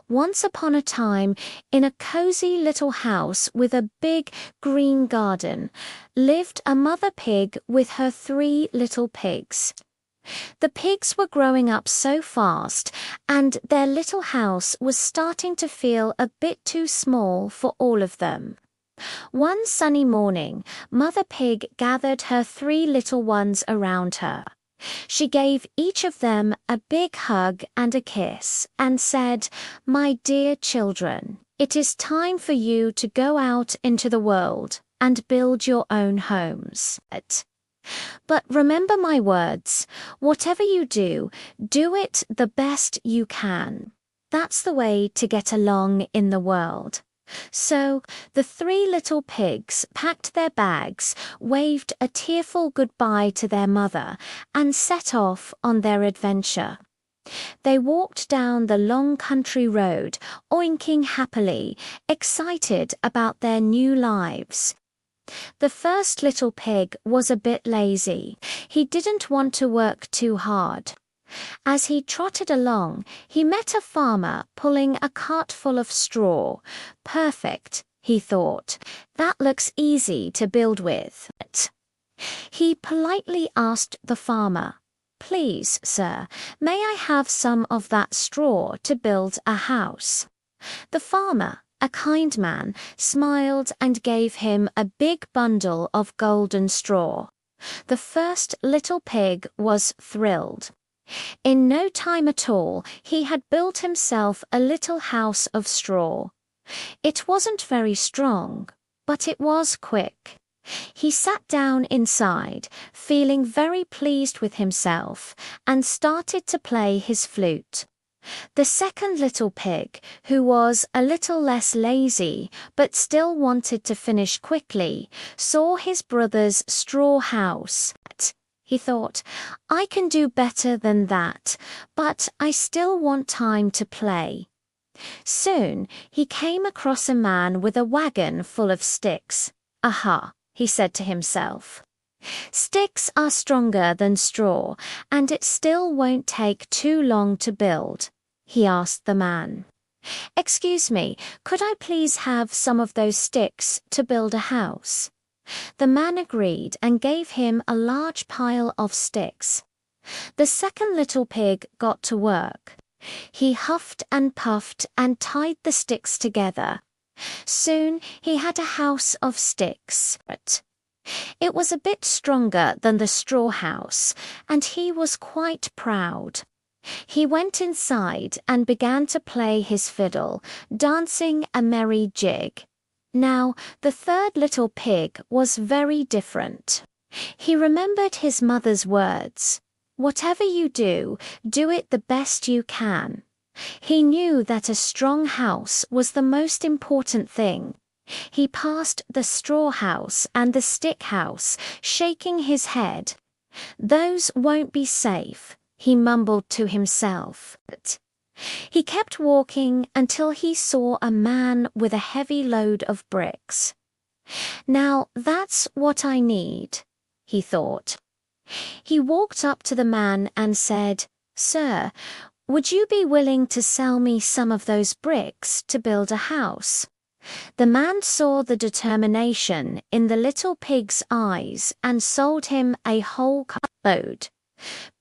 Once upon a time, in a cozy little house with a big green garden, lived a mother pig with her 3 little pigs. The pigs were growing up so fast, and their little house was starting to feel a bit too small for all of them. One sunny morning, Mother Pig gathered her 3 little ones around her. She gave each of them a big hug and a kiss and said, "My dear children, it is time for you to go out into the world and build your own homes. But remember my words, whatever you do, do it the best you can. That's the way to get along in the world." So the 3 little pigs packed their bags, waved a tearful goodbye to their mother, and set off on their adventure. They walked down the long country road, oinking happily, excited about their new lives. The first little pig was a bit lazy. He didn't want to work too hard. As he trotted along, he met a farmer pulling a cart full of straw. Perfect, he thought. That looks easy to build with. He politely asked the farmer, "Please, sir, may I have some of that straw to build a house?" The farmer, a kind man, smiled and gave him a big bundle of golden straw. The first little pig was thrilled. In no time at all, he had built himself a little house of straw. It wasn't very strong, but it was quick. He sat down inside, feeling very pleased with himself, and started to play his flute. The second little pig, who was a little less lazy but still wanted to finish quickly, saw his brother's straw house. He thought, "I can do better than that, but I still want time to play." Soon he came across a man with a wagon full of sticks. "Aha," he said to himself. "Sticks are stronger than straw, and it still won't take too long to build." He asked the man, "Excuse me, could I please have some of those sticks to build a house?" The man agreed and gave him a large pile of sticks. The second little pig got to work. He huffed and puffed and tied the sticks together. Soon he had a house of sticks. It was a bit stronger than the straw house, and he was quite proud. He went inside and began to play his fiddle, dancing a merry jig. Now, the third little pig was very different. He remembered his mother's words, "Whatever you do, do it the best you can." He knew that a strong house was the most important thing. He passed the straw house and the stick house, shaking his head. "Those won't be safe," he mumbled to himself. He kept walking until he saw a man with a heavy load of bricks. "Now that's what I need," he thought. He walked up to the man and said, "Sir, would you be willing to sell me some of those bricks to build a house?" The man saw the determination in the little pig's eyes and sold him a whole cartload.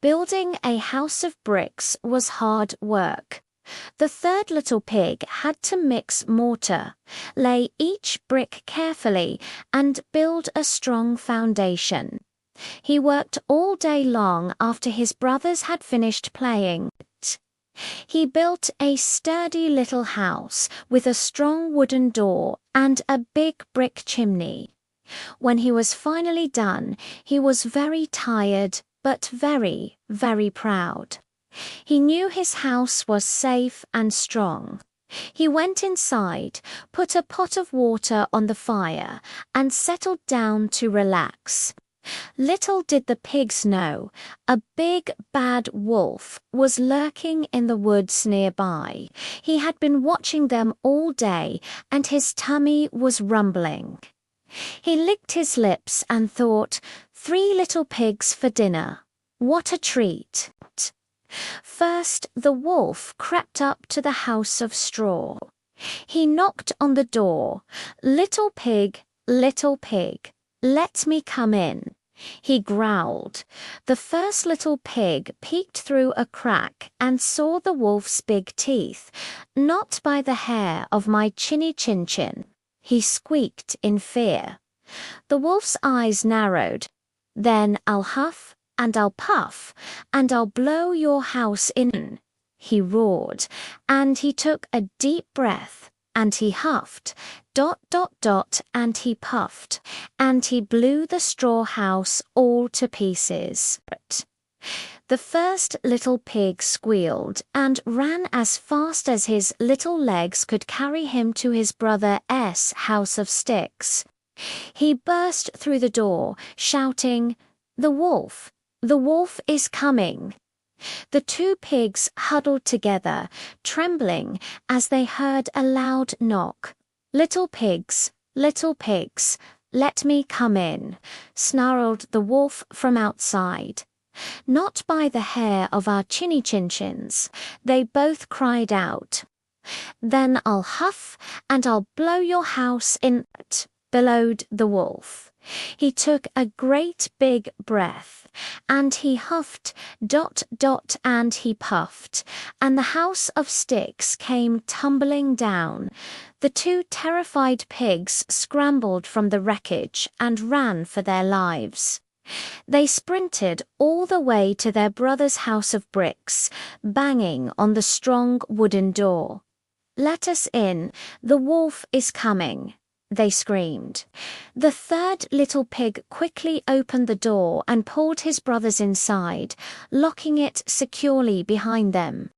Building a house of bricks was hard work. The third little pig had to mix mortar, lay each brick carefully, and build a strong foundation. He worked all day long after his brothers had finished playing. He built a sturdy little house with a strong wooden door and a big brick chimney. When he was finally done, he was very tired, but very, very proud. He knew his house was safe and strong. He went inside, put a pot of water on the fire, and settled down to relax. Little did the pigs know, a big bad wolf was lurking in the woods nearby. He had been watching them all day, and his tummy was rumbling. He licked his lips and thought, 3 little pigs for dinner. What a treat! First, the wolf crept up to the house of straw. He knocked on the door. Little pig, let me come in. He growled. The first little pig peeked through a crack and saw the wolf's big teeth. Not by the hair of my chinny chin chin. He squeaked in fear. The wolf's eyes narrowed. Then I'll huff and I'll puff and I'll blow your house in, he roared, and he took a deep breath. And he huffed, ... and he puffed, and he blew the straw house all to pieces. The first little pig squealed and ran as fast as his little legs could carry him to his brother's house of sticks. He burst through the door, shouting, the wolf is coming!" The two pigs huddled together, trembling as they heard a loud knock. Little pigs, let me come in," snarled the wolf from outside. "Not by the hair of our chinny chin chins," they both cried out. "Then I'll huff and I'll blow your house in," bellowed the wolf. He took a great big breath, and he huffed, ... and he puffed, and the house of sticks came tumbling down. The two terrified pigs scrambled from the wreckage and ran for their lives. They sprinted all the way to their brother's house of bricks, banging on the strong wooden door. "Let us in, the wolf is coming," they screamed. The third little pig quickly opened the door and pulled his brothers inside, locking it securely behind them.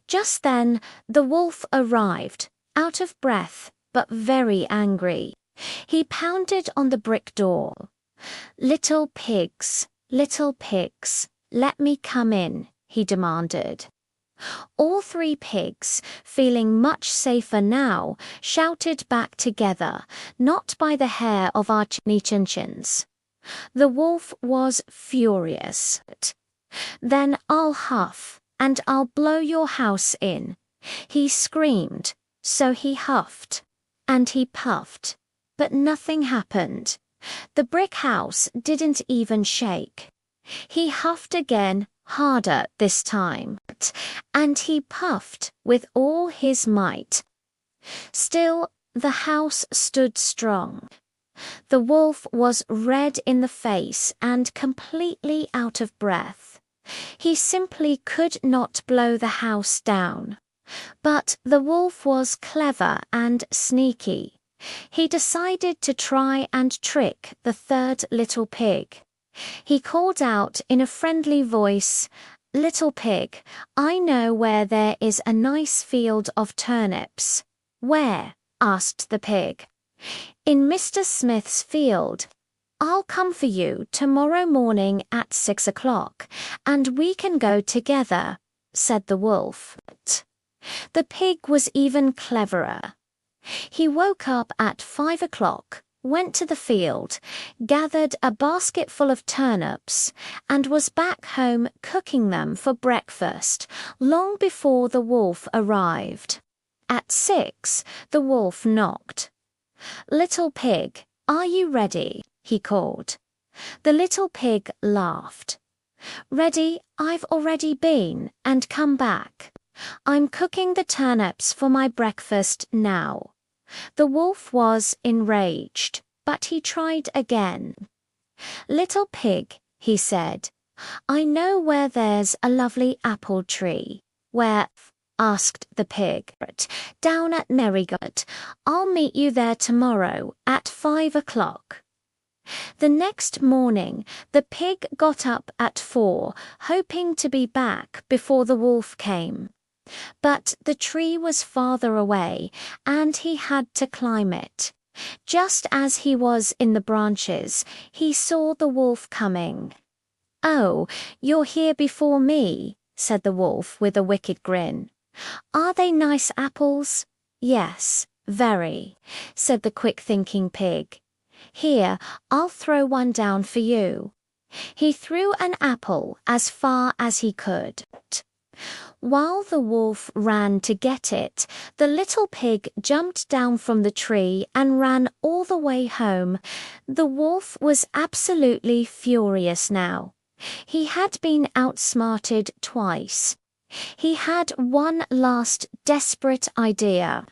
Just then, the wolf arrived, out of breath but very angry. He pounded on the brick door. Little pigs, let me come in," he demanded. All three pigs, feeling much safer now, shouted back together, "Not by the hair of our chinny chin chins." The wolf was furious. "Then I'll huff and I'll blow your house in," he screamed. So he huffed and he puffed, but nothing happened. The brick house didn't even shake. He huffed again, harder this time, and he puffed with all his might. Still, the house stood strong. The wolf was red in the face and completely out of breath. He simply could not blow the house down. But the wolf was clever and sneaky. He decided to try and trick the third little pig. He called out in a friendly voice, "Little pig, I know where there is a nice field of turnips." "Where?" asked the pig. "In Mr. Smith's field. I'll come for you tomorrow morning at 6 o'clock, and we can go together," said the wolf. The pig was even cleverer. He woke up at 5 o'clock, went to the field, gathered a basket full of turnips, and was back home cooking them for breakfast long before the wolf arrived. At 6, the wolf knocked. "Little pig, are you ready?" he called. The little pig laughed. "Ready? I've already been and come back. I'm cooking the turnips for my breakfast now." The wolf was enraged, but he tried again. "Little pig," he said, "I know where there's a lovely apple tree." "Where?" asked the pig. "Down at Merrygut. I'll meet you there tomorrow at 5 o'clock." The next morning, the pig got up at 4, hoping to be back before the wolf came. But the tree was farther away, and he had to climb it. Just as he was in the branches, he saw the wolf coming. "Oh, you're here before me," said the wolf with a wicked grin. "Are they nice apples?" "Yes, very," said the quick-thinking pig. "Here, I'll throw one down for you." He threw an apple as far as he could. While the wolf ran to get it, the little pig jumped down from the tree and ran all the way home. The wolf was absolutely furious now. He had been outsmarted twice. He had one last desperate idea.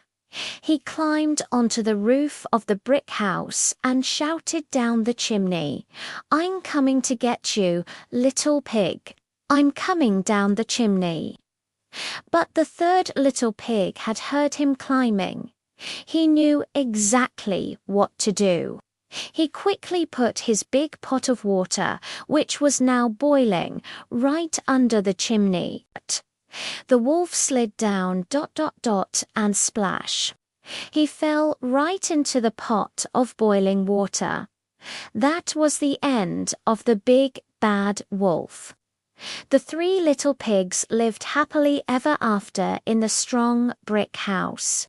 He climbed onto the roof of the brick house and shouted down the chimney, "I'm coming to get you, little pig. I'm coming down the chimney." But the third little pig had heard him climbing. He knew exactly what to do. He quickly put his big pot of water, which was now boiling, right under the chimney. The wolf slid down ... and splash. He fell right into the pot of boiling water. That was the end of the big bad wolf. The three little pigs lived happily ever after in the strong brick house.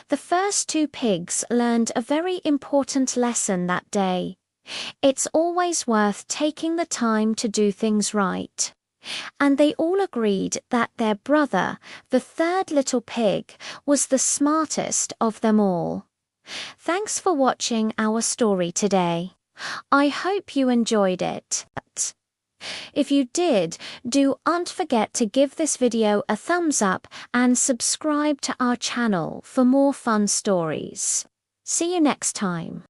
The first two pigs learned a very important lesson that day. It's always worth taking the time to do things right. And they all agreed that their brother, the third little pig, was the smartest of them all. Thanks for watching our story today. I hope you enjoyed it. If you did, don't forget to give this video a thumbs up and subscribe to our channel for more fun stories. See you next time.